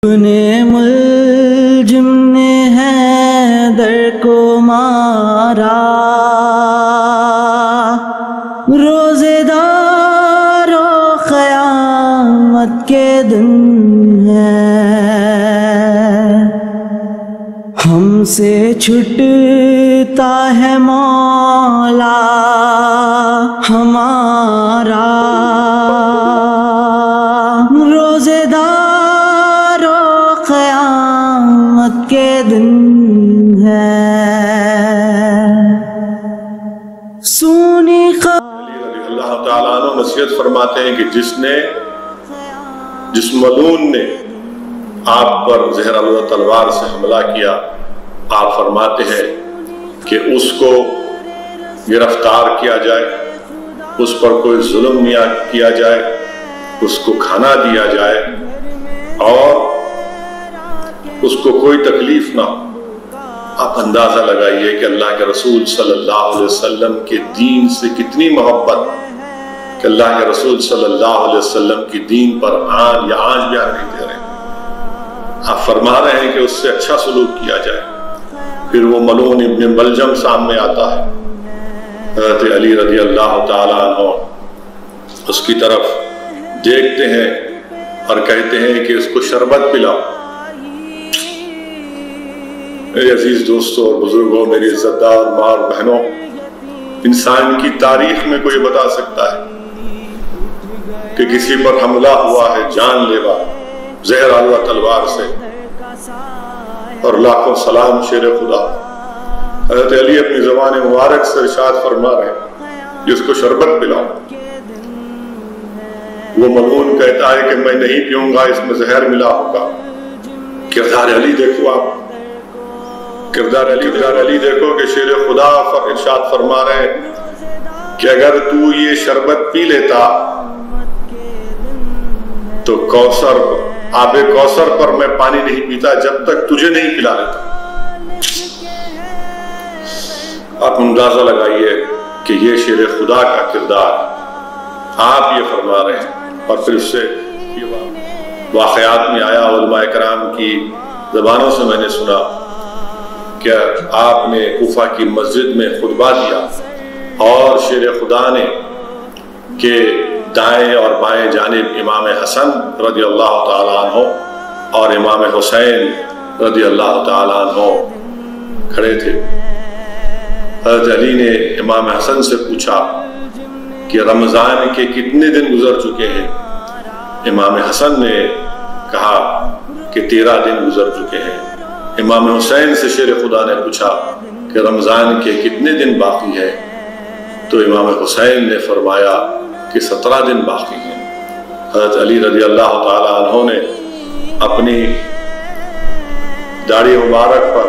نے ملجم نے حیدر کو مارا، روزے دار و قیامت کے دن ہے، ہم سے چھٹتا ہے مولا ہمارا، روزے دار و قیامت کے دن ہے، سونی اللہ تعالیٰ عنہ نصیحت فرماتے ہیں کہ جس ملعون نے آپ پر زہر آلودہ تلوار سے حملہ کیا، آپ فرماتے ہیں کہ اس کو گرفتار کیا جائے، اس پر کوئی ظلم کیا جائے، اس کو کھانا دیا جائے اور اس کو کوئی تکلیف نہ ہو۔ آپ اندازہ لگائیے کہ اللہ کے رسول صلی اللہ علیہ وسلم کے دین سے کتنی محبت کہ اللہ کے رسول صلی اللہ علیہ وسلم کی دین پر آن بھی آن نہیں دے رہے۔ آپ فرما رہے ہیں کہ اس سے اچھا سلوک کیا جائے۔ پھر وہ ملعون ابن ملجم سامنے آتا ہے، حضرت علی رضی اللہ تعالیٰ عنہ اس کی طرف دیکھتے ہیں اور کہتے ہیں کہ اس کو شربت پلاؤ۔ میرے عزیز دوستوں اور بزرگوں، میری عزت دار ماں اور بہنوں، انسان کی تاریخ میں کوئی بتا سکتا ہے کہ کسی پر حملہ ہوا ہے جان لیوا زہر آلودہ تلوار سے، اور لاکھوں سلام شیر خدا حضرت علی اپنی زبان مبارک سے ارشاد فرما رہے ہیں جس کو شربت پلاؤ۔ وہ ملعون کہتا ہے کہ میں نہیں پیوں گا، اس میں زہر ملا ہوگا۔ کردار علی دیکھو، آپ کردار علی دیکھو کہ شیر خدا ارشاد فرما رہے ہیں کہ اگر تو یہ شربت پی لیتا تو آب کوثر پر میں پانی نہیں پیتا جب تک تجھے نہیں پلا لیتا۔ آپ اندازہ لگائیے کہ یہ شیر خدا کا کردار آپ یہ فرما رہے ہیں۔ اور پھر اس سے واقعات میں آیا، علماء کرام کی زبانوں سے میں نے سنا کہ آپ نے کوفہ کی مسجد میں خطبہ دیا اور شیر خدا نے کہ دائیں اور بائیں جانب امام حسن رضی اللہ تعالیٰ عنہ اور امام حسین رضی اللہ تعالیٰ عنہ کھڑے تھے۔ حضرت علی نے امام حسن سے پوچھا کہ رمضان کے کتنے دن گزر چکے ہیں؟ امام حسن نے کہا کہ 13 دن گزر چکے ہیں۔ امام حسین سے شیر خدا نے پوچھا کہ رمضان کے کتنے دن باقی ہے؟ تو امام حسین نے فرمایا کہ 17 دن باقی ہیں۔ حضرت علی رضی اللہ تعالیٰ عنہ نے اپنی داڑھی مبارک پر،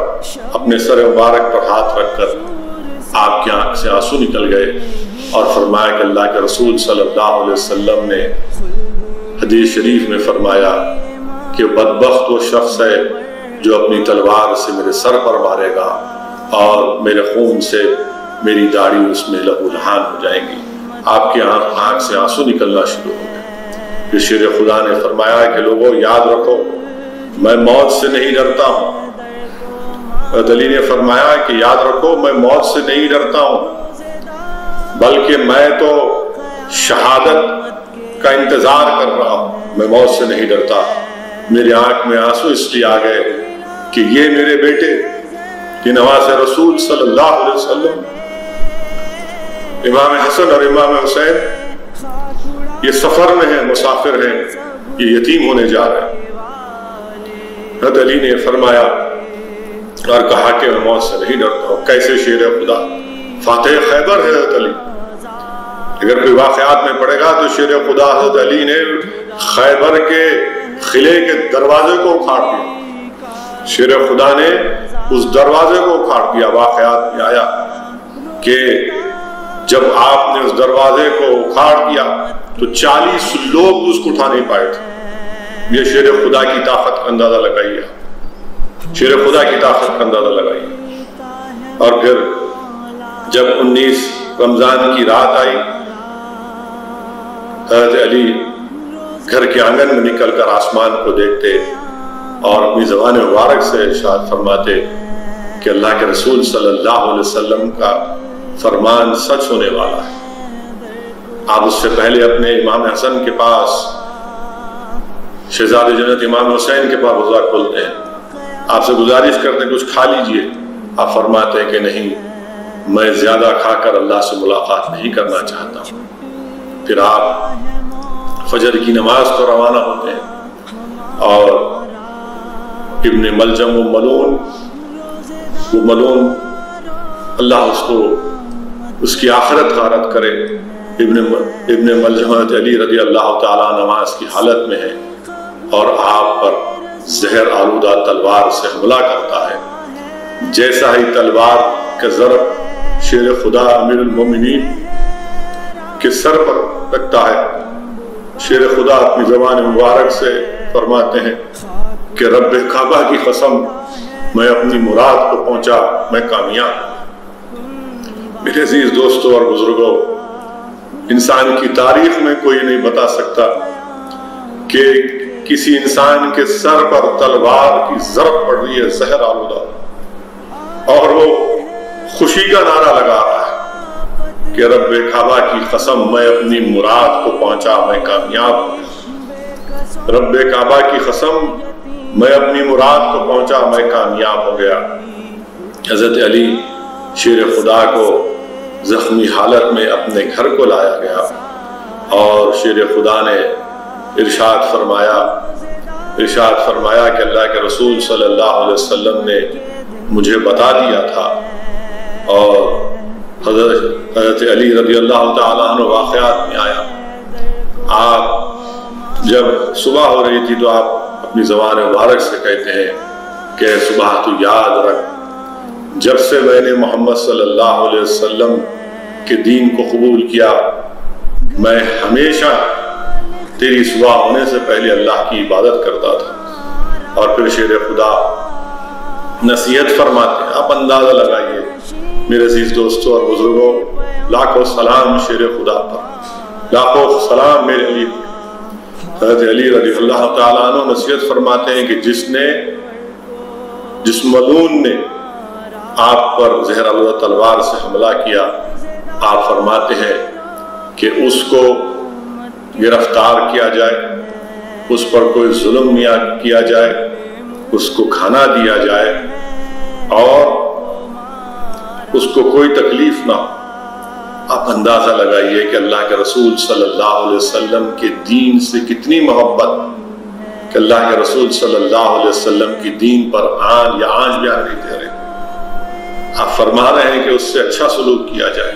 اپنے سر مبارک پر ہاتھ رکھ کر آپ کی آنکھ سے آنسو نکل گئے اور فرمایا کہ اللہ کے رسول صلی اللہ علیہ وسلم نے حدیث شریف میں فرمایا کہ بدبخت وہ شخص ہے جو اپنی تلوار سے میرے سر پر مارے گا اور میرے خون سے میری داڑھی اس میں لہو لہان ہو جائیں گی۔ آپ کی آنکھ سے آنسو نکلنا شروع ہو گئے۔ پھر شیر خدا نے فرمایا کہ لوگوں یاد رکھو میں موت سے نہیں ڈرتا ہوں۔ علی نے فرمایا کہ یاد رکھو میں موت سے نہیں ڈرتا ہوں بلکہ میں تو شہادت کا انتظار کر رہا ہوں، میں موت سے نہیں ڈرتا۔ میری آنکھ میں آنسو اس لیے آ گئے کہ یہ میرے بیٹے یہ نواز رسول صلی اللہ علیہ وسلم امام حسن اور امام حسین یہ سفر میں ہیں، مسافر ہیں، یہ یتیم ہونے جا رہے ہیں۔ حضرت علی نے فرمایا اور کہا کہ میں موت سے نہیں ڈرتا ہوں۔ کیسے شیر خدا، فاتح خیبر ہے حضرت علی۔ اگر کوئی واقعات میں پڑھے گا تو شیر خدا حضرت علی نے خیبر کے قلعے کے دروازے کو اکھاڑ دیا۔ شیر خدا نے اس دروازے کو اکھاڑ دیا۔ واقعات میں آیا کہ جب آپ نے اس دروازے کو اکھاڑ دیا تو 40 لوگ اس کو اٹھا نہیں پائے تھے۔ یہ شیر خدا کی طاقت کا اندازہ لگائیے، شیر خدا کی طاقت کا اندازہ لگائیے۔ اور پھر جب 19 رمضان کی رات آئی، حضرت علی گھر کے آنگن میں نکل کر آسمان کو دیکھتے اور اپنی زبان مبارک سے ارشاد فرماتے کہ اللہ کے رسول صلی اللہ علیہ وسلم کا فرمان سچ ہونے والا ہے۔ آپ اس سے پہلے اپنے امام حسن کے پاس، شہزاد جنت امام حسین کے پاس روزہ کھولتے ہیں، آپ سے گزارش کرتے ہیں کچھ کھا لیجئے، آپ فرماتے ہیں کہ نہیں، میں زیادہ کھا کر اللہ سے ملاقات نہیں کرنا چاہتا۔ پھر آپ فجر کی نماز کو روانہ ہوتے ہیں اور ابن ملجم و ملون اللہ اس کو اس کی آخرت غارت کرے، ابن ملجم علی رضی اللہ تعالیٰ نماز کی حالت میں ہے اور آپ پر زہر آلودہ تلوار سے حملہ کرتا ہے۔ جیسا ہی تلوار کا ضرب شیر خدا امیر المومنین کے سر پر رکھتا ہے، شیر خدا اپنی زبان مبارک سے فرماتے ہیں کہ رب کعبہ کی قسم، میں اپنی مراد کو پہنچا، میں کامیاب۔ میرے عزیز دوستوں اور بزرگوں، انسان کی تاریخ میں کوئی نہیں بتا سکتا کہ کسی انسان کے سر پر تلوار کی ضرب پڑ رہی ہے زہر آلودہ، اور وہ خوشی کا نعرہ لگا رہا ہے کہ رب کعبہ کی قسم، میں اپنی مراد کو پہنچا، میں کامیاب۔ رب کعبہ کی قسم، میں اپنی مراد کو پہنچا، میں کامیاب ہو گیا۔ حضرت علی شیر خدا کو زخمی حالت میں اپنے گھر کو لایا گیا اور شیر خدا نے ارشاد فرمایا کہ اللہ کے رسول صلی اللہ علیہ وسلم نے مجھے بتا دیا تھا، اور حضرت علی رضی اللہ تعالیٰ عنہ واقعات میں آیا۔ آپ جب صبح ہو رہی تھی تو آپ اپنی زبان مبارک سے کہتے ہیں کہ صبح تو یاد رکھ، جب سے میں نے محمد صلی اللہ علیہ وسلم کے دین کو قبول کیا، میں ہمیشہ تیری صبح ہونے سے پہلے اللہ کی عبادت کرتا تھا۔ اور پھر شیر خدا نصیحت فرماتے ہیں۔ آپ اندازہ لگائیے میرے عزیز دوستوں اور بزرگوں، لاکھوں سلام شیر خدا پر، لاکھوں سلام میرے علی۔ حضرت علی رضی اللہ تعالیٰ عنہ نصیحت فرماتے ہیں کہ جس ملعون نے آپ پر زہر آلودہ تلوار سے حملہ کیا، آپ فرماتے ہیں کہ اس کو گرفتار کیا جائے، اس پر کوئی ظلم کیا جائے، اس کو کھانا دیا جائے اور اس کو کوئی تکلیف نہ ہو۔ آپ اندازہ لگائیے کہ اللہ کے رسول صلی اللہ علیہ وسلم کے دین سے کتنی محبت کہ اللہ کے رسول صلی اللہ علیہ وسلم کی دین پر آن بھی آ رہے۔ آپ فرما رہے ہیں کہ اس سے اچھا سلوک کیا جائے۔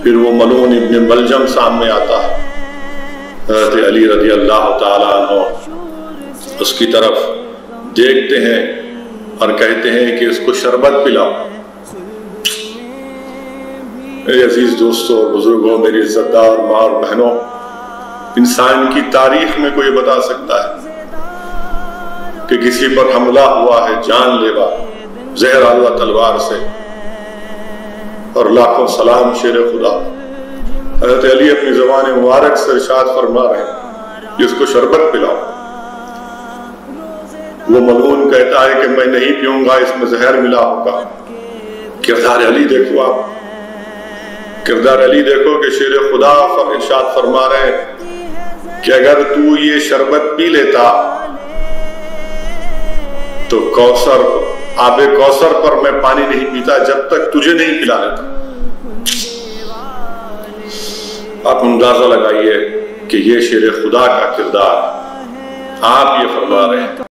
پھر وہ ملعون ابن ملجم سامنے آتا ہے، حضرت علی رضی اللہ تعالیٰ عنہ اس کی طرف دیکھتے ہیں اور کہتے ہیں کہ اس کو شربت پلاؤ۔ میرے عزیز دوستوں اور بزرگوں، میری عزت دار ماں اور بہنوں، انسان کی تاریخ میں کوئی بتا سکتا ہے کہ کسی پر حملہ ہوا ہے جان لیوا زہر آلودہ تلوار سے، اور لاکھوں سلام شیر خدا۔ حضرت علی اپنی زبان مبارک سے ارشاد فرما رہے ہیں کہ اس کو شربت پلاؤ۔ وہ ملعون کہتا ہے کہ میں نہیں پیوں گا، اس میں زہر ملا ہوگا۔ کردار علی دیکھو، آپ کردار علی دیکھو کہ شیر خدا ارشاد فرما رہے ہیں کہ اگر تو یہ شربت پی لیتا تو آب کوثر پر میں پانی نہیں پیتا جب تک تجھے نہیں پلا لیتا۔ آپ اندازہ لگائیے کہ یہ شیر خدا کا کردار آپ یہ فرما رہے ہیں۔